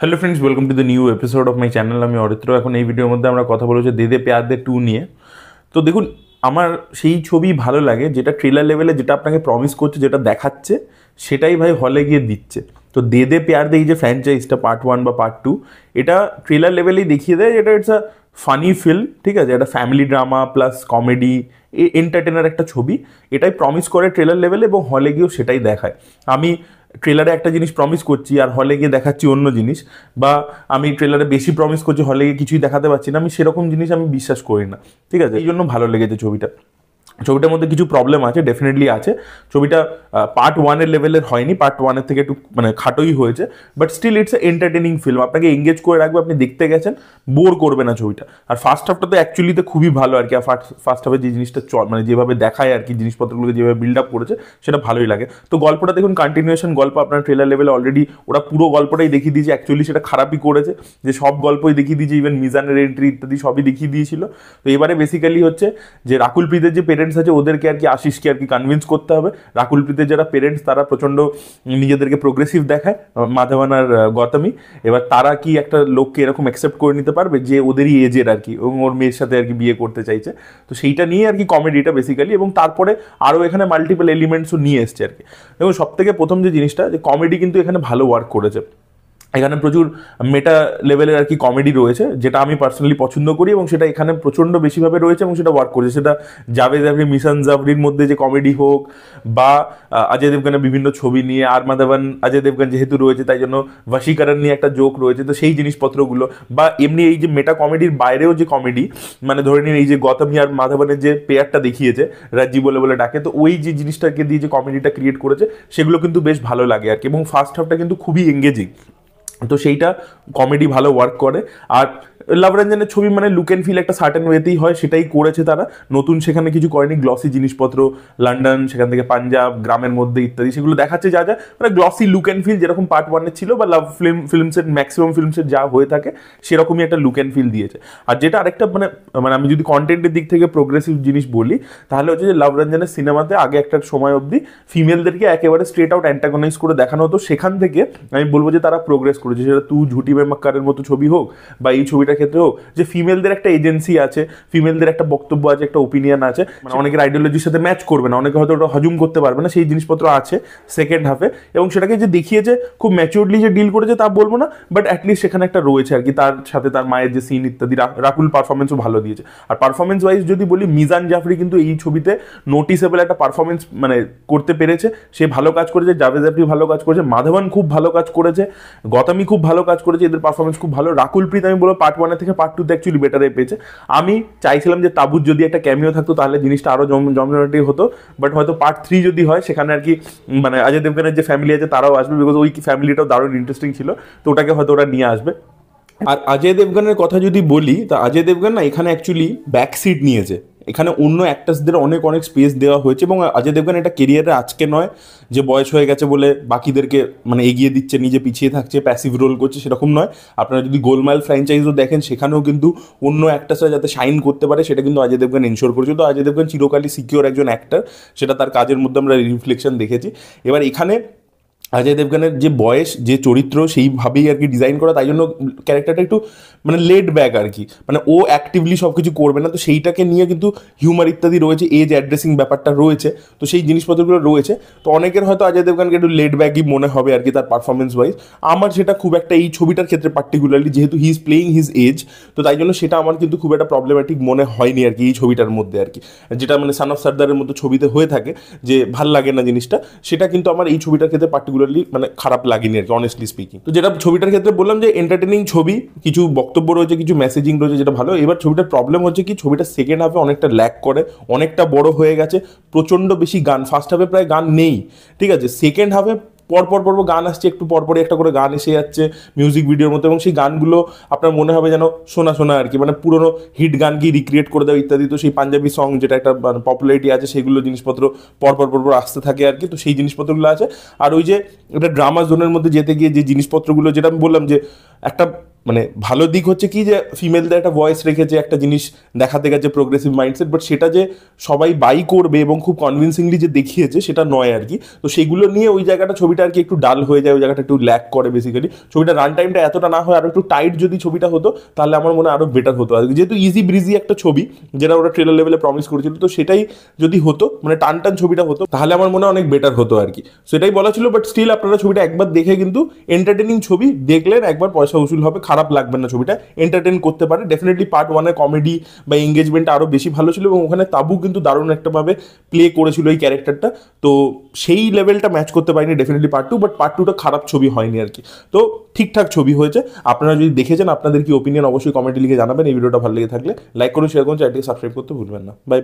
Hello friends, welcome to the new episode of my channel. আমি অরিত্র। এখন এই ভিডিওর মধ্যে আমরা কথা বলেছি দে দে প্যার দে 2 নিয়ে। তো দেখুন, আমার সেই ছবি ভালো লাগে যেটা ট্রেলার লেভেলে যেটা আপনাকে প্রমিস করছে, যেটা দেখাচ্ছে সেটাই ভাই হলে গিয়ে দিচ্ছে। তো দে দে প্যার দে এই যে ফ্র্যাঞ্চাইজটা পার্ট 1 বা পার্ট 2, এটা ট্রেলার লেভেলেই দেখিয়ে দেয় এটা ইটস আ ফানি ফিল্ম, ঠিক আছে, একটা family drama plus comedy entertainer একটা ছবি, এটাই প্রমিস করে ট্রেলার লেভেলে এবং হলে গিয়েও সেটাই দেখায়। আমি ট্রেলারে একটা জিনিস প্রমিস করছি আর হলে গিয়ে দেখাচ্ছি অন্য জিনিস, বা আমি ট্রেলারে বেশি প্রমিস করছি হলে গিয়ে কিছুই দেখাতে পারছি না, আমি সেরকম জিনিস আমি বিশ্বাস করি না, ঠিক আছে। এই জন্য ভালো লেগেছে ছবিটা। ছবিটার মধ্যে কিছু প্রবলেম আছে, ডেফিনেটলি আছে। ছবিটা পার্ট 1-এর লেভেলের হয়নি, পার্ট 1-এর থেকে একটু মানে খাটোই হয়েছে, but still it's a entertaining film. আপনাকে এঙ্গেজ করে রাখবে, আপনি দেখতে গেছেন, বোর করবে না ছবিটা। আর ফার্স্ট হাফটা তো অ্যাকচুয়ালিতে খুবই ভালো আর কি। আর ফার্স্ট হাফে যে জিনিসটা মানে যেভাবে দেখায় আর কি, জিনিসপত্রগুলোকে যেভাবে বিল্ড আপ করেছে সেটা ভালোই লাগে। তো গল্পটা দেখুন, কন্টিনিউশন গল্প। আপনার ট্রেলার লেভেলে অলরেডি ওরা পুরো গল্পটাই দেখিয়ে দিয়েছে, অ্যাকচুয়ালি সেটা খারাপই করেছে যে সব গল্পই দেখিয়ে দিয়েছে, ইভেন মিজানের এন্ট্রি ইত্যাদি সবই দেখিয়ে দিয়েছিল। তো এবারে বেসিক্যালি হচ্ছে যে রাকুল প্রীতের যে পেরেন্টস আছে ওদেরকে আর কি, আশিসকে আর কি কনভিন্স করতে হবে। রাকুল প্রীতের যারা পেরেন্টস তারা প্রচণ্ড নিজেদেরকে প্রোগ্রেসিভ দেখায়, মাধবন আর গৌতমী। এবার তারা কি একটা লোককে এরকম অ্যাকসেপ্ট করে নিতে পারবে যে ওদেরই এজের আর কি, এবং ওর মেয়ের সাথে আর কি বিয়ে করতে চাইছে। তো সেইটা নিয়ে আর কি কমেডিটা বেসিক্যালি, এবং তারপরে আরও এখানে মাল্টিপল এলিমেন্টসও নিয়ে এসছে আর কি। এবং সব থেকে প্রথম যে জিনিসটা, যে কমেডি কিন্তু এখানে ভালো ওয়ার্ক করেছে। এখানে প্রচুর মেটা লেভেলের আর কি কমেডি রয়েছে, যেটা আমি পার্সোনালি পছন্দ করি, এবং সেটা এখানে প্রচণ্ড বেশিভাবে রয়েছে এবং সেটা ওয়ার্ক করেছে। সেটা জাভেদ জাফরি মিশন জাফরির মধ্যে যে কমেডি হোক, বা অজয় দেবগানের বিভিন্ন ছবি নিয়ে, আর মাধবন অজয় দেবগান যেহেতু রয়েছে তাই জন্য বশীকরণ নিয়ে একটা জোক রয়েছে, তো সেই জিনিসপত্রগুলো, বা এমনি এই যে মেটা কমেডির বাইরেও যে কমেডি, মানে ধরে নিন এই যে গৌতমী আর মাধবনের যে পেয়ারটা দেখিয়েছে, রাজ্জি বলে বলে ডাকে, তো ওই যে জিনিসটাকে দিয়ে যে কমেডিটা ক্রিয়েট করেছে সেগুলো কিন্তু বেশ ভালো লাগে আর কি। এবং ফার্স্ট হাফটা কিন্তু খুবই এঙ্গেজিং, তো সেইটা কমেডি ভালো ওয়ার্ক করে। আর লাভ রঞ্জনের ছবি মানে লুক অ্যান্ড ফিল একটা সার্টেন ওয়েতেই হয়, সেটাই করেছে তারা। নতুন সেখানে কিছু করেনি, গ্লসি জিনিসপত্র, লন্ডন, সেখান থেকে পাঞ্জাব, গ্রামের মধ্যে ইত্যাদি, সেগুলো দেখাচ্ছে যা যা মানে গ্লসি লুক অ্যান্ড ফিল যেরকম পার্ট 1-এ ছিল, বা লাভ ফিল্মসের ম্যাক্সিমাম ফিল্মসের যা হয়ে থাকে সেরকমই একটা লুক অ্যান্ড ফিল দিয়েছে। আর যেটা আরেকটা মানে মানে আমি যদি কন্টেন্টের দিক থেকে প্রোগ্রেসিভ জিনিস বলি, তাহলে হচ্ছে যে লাভ রঞ্জনের সিনেমাতে আগে একটা সময় অবধি ফিমেলদেরকে একেবারে স্ট্রেট আউট অ্যান্টাগনাইজ করে দেখানো হতো, সেখান থেকে আমি বলবো যে তারা প্রোগ্রেস করেছে। সেটা তু ঝুটি মে মক্কারের মতো ছবি হোক, বা এই ছবিটার ক্ষেত্রে হোক, যে ফিমেলদের একটা এজেন্সি আছে, ফিমেলদের একটা বক্তব্য আছে, একটা ওপিনিয়ন আছে, মানে অনেকের আইডিওলজির সাথে ম্যাচ করবে না, অনেকে হয়তো ওটা হজম করতে পারবে না, সেই জিনিসপত্র আছে সেকেন্ড হাফে। এবং সেটাকে যে দেখিয়েছে খুব ম্যাচিউরলি যে ডিল করেছে তা বলবো না, বাট অ্যাটলিস্ট সেখানে একটা রয়েছে আর কি। তার সাথে তার মায়ের যে সিন ইত্যাদি, রাকুল পারফরমেন্সও ভালো দিয়েছে। আর পারফরমেন্স ওয়াইজ যদি বলি, মিজান জাফরি কিন্তু এই ছবিতে নোটিসেবল একটা পারফরমেন্স মানে করতে পেরেছে, সে ভালো কাজ করেছে, জাভেদ জাফরি ভালো কাজ করেছে, মাধবন খুব ভালো কাজ করেছে, গৌতমী খুব ভালো কাজ করেছে, এদের পারফরমেন্স খুব ভালো। রাকুল প্রীত আমি বলবো পার্ট 1-এর থেকে পার্ট 2-তে অ্যাকচুয়ালি বেটারে পেয়েছে। আমি চাইছিলাম যে তাবুর যদি একটা ক্যামিও থাকতো তাহলে জিনিসটা আরও জমজমাটি হতো, বাট হয়তো পার্ট 3 যদি হয় সেখানে আর কি মানে অজয় দেবগানের যে ফ্যামিলি আছে তারাও আসবে, বিকজ ওই ফ্যামিলিটাও দারুণ ইন্টারেস্টিং ছিল, তো ওটাকে হয়তো ওরা নিয়ে আসবে। আর অজয় দেবগানের কথা যদি বলি, তা অজয় দেবগান না এখানে অ্যাকচুয়ালি ব্যাক সিট নিয়েছে। এখানে অন্য অ্যাক্টার্সদের অনেক অনেক স্পেস দেওয়া হয়েছে, এবং অজয় দেবগান এটা কেরিয়ারে আজকে নয় যে বয়স হয়ে গেছে বলে বাকিদেরকে মানে এগিয়ে দিচ্ছে, নিজে পিছিয়ে থাকছে, প্যাসিভ রোল করছে, সেরকম নয়। আপনারা যদি গোলমাল ফ্র্যাঞ্চাইজও দেখেন, সেখানেও কিন্তু অন্য অ্যাক্টার্সরা যাতে শাইন করতে পারে সেটা কিন্তু অজয় দেবগান এনশোর করেছে। তো অজয় দেবগান চিরকালই সিকিওর একজন অ্যাক্টার, সেটা তার কাজের মধ্যে আমরা রিফ্লেকশন দেখেছি। এবার এখানে অজয় দেবগানের যে বয়স, যে চরিত্র, সেইভাবেই আর কি ডিজাইন করা, তাই জন্য ক্যারেক্টারটা একটু মানে লেড ব্যাক আর কি, মানে ও অ্যাক্টিভলি সব কিছু করবে না, তো সেইটাকে নিয়ে কিন্তু হিউমার ইত্যাদি রয়েছে, এজ অ্যাড্রেসিং ব্যাপারটা রয়েছে, তো সেই জিনিসপত্রগুলো রয়েছে। তো অনেকের হয়তো অজয় দেবগানকে একটু লেড ব্যাকই মনে হবে আর কি তার পারফরমেন্স ওয়াইজ। আমার সেটা খুব একটা এই ছবিটার ক্ষেত্রে পার্টিকুলারলি, যেহেতু he is playing his age, তো তাই জন্য সেটা আমার কিন্তু খুব একটা প্রবলেম্যাটিক মনে হয়নি আর কি এই ছবিটার মধ্যে আর কি। যেটা মানে সান অফ সর্দারের মতো ছবিতে হয়ে থাকে যে ভাল লাগে না জিনিসটা, সেটা কিন্তু আমার এই ছবিটার ক্ষেত্রে পার্টিকুলারলি মানে খারাপ লাগেনি আর কি, অনেস্টলি স্পিকিং। তো যেটা ছবিটার ক্ষেত্রে বললাম যে এন্টারটেনিং ছবি, কিছু বক্তব্য রয়েছে, কিছু মেসেজিং রয়েছে, যেটা ভালো। এবার ছবিটার প্রবলেম হচ্ছে কি, ছবিটা সেকেন্ড হাফে অনেকটা ল্যাক করে, অনেকটা বড় হয়ে গেছে, প্রচণ্ড বেশি গান। ফার্স্ট হাফে প্রায় গান নেই, ঠিক আছে। সেকেন্ড হাফে পরপর গান আসছে, একটু পরপরই একটা করে গান এসে যাচ্ছে মিউজিক ভিডিওর মতো, এবং সেই গানগুলো আপনার মনে হবে যেন শোনা শোনা আর কি, মানে পুরোনো হিট গানকেই রিক্রিয়েট করে দেওয়া ইত্যাদি। তো সেই পাঞ্জাবি সং যেটা একটা পপুলারিটি আছে, সেগুলো জিনিসপত্র পরপর আসতে থাকে আর কি, তো সেই জিনিসপত্রগুলো আছে। আর ওই যে একটা ড্রামা জোনের মধ্যে যেতে গিয়ে যে জিনিসপত্রগুলো, যেটা আমি বললাম যে একটা মানে ভালো দিক হচ্ছে কি যে ফিমেলদের একটা ভয়েস রেখেছে, একটা জিনিস দেখাতে গেছে প্রোগ্রেসিভ মাইন্ডসেট, বাট সেটা যে সবাই বাই করবে এবং খুব কনভিনসিংলি যে দেখিয়েছে সেটা নয় আর কি। তো সেগুলো নিয়ে ওই জায়গাটা ছবিটা আর কি একটু ডাল হয়ে যায়, ওই জায়গাটা একটু ল্যাক করে বেসিক্যালি। ছবিটা রান টাইমটা এতটা না হয়, আরো একটু টাইট যদি ছবিটা হতো তাহলে আমার মনে হয় আরো বেটার হতো আর কি। যেহেতু ইজি ব্রিজি একটা ছবি যেটা ওরা ট্রেলার লেভেলে প্রমিস করেছিল, তো সেটাই যদি হতো, মানে টান টান ছবিটা হতো, তাহলে আমার মনে হয় অনেক বেটার হতো আর কি। সেটাই বলা ছিল, বাট স্টিল আপনারা ছবিটা একবার দেখে কিন্তু এন্টারটেনিং ছবি দেখলেন, একবার পয়সা উসুল হবে, খারাপ লাগবে না, ছবিটা এন্টারটেন করতে পারে ডেফিনেটলি। পার্ট ওয়ানের কমেডি বা এঙ্গেজমেন্ট আরও বেশি ভালো ছিল, এবং ওখানে তাবু কিন্তু দারুণ একটা ভাবে প্লে করেছিল এই ক্যারেক্টারটা। তো সেই লেভেলটা ম্যাচ করতে পারিনি definitely part two, but part টুটা খারাপ ছবি হয়নি আর কি। তো ঠিকঠাক ছবি হয়েছে। আপনারা যদি দেখেছেন আপনাদের কি ওপিনিয়ন অবশ্যই কমেন্টে লিখে জানাবেন। এই ভিডিওটা ভালো লেগে থাকলে লাইক করুন, শেয়ার করুন, চ্যানেলটিকে সাবস্ক্রাইব করতে ভুলবেন না। বাই।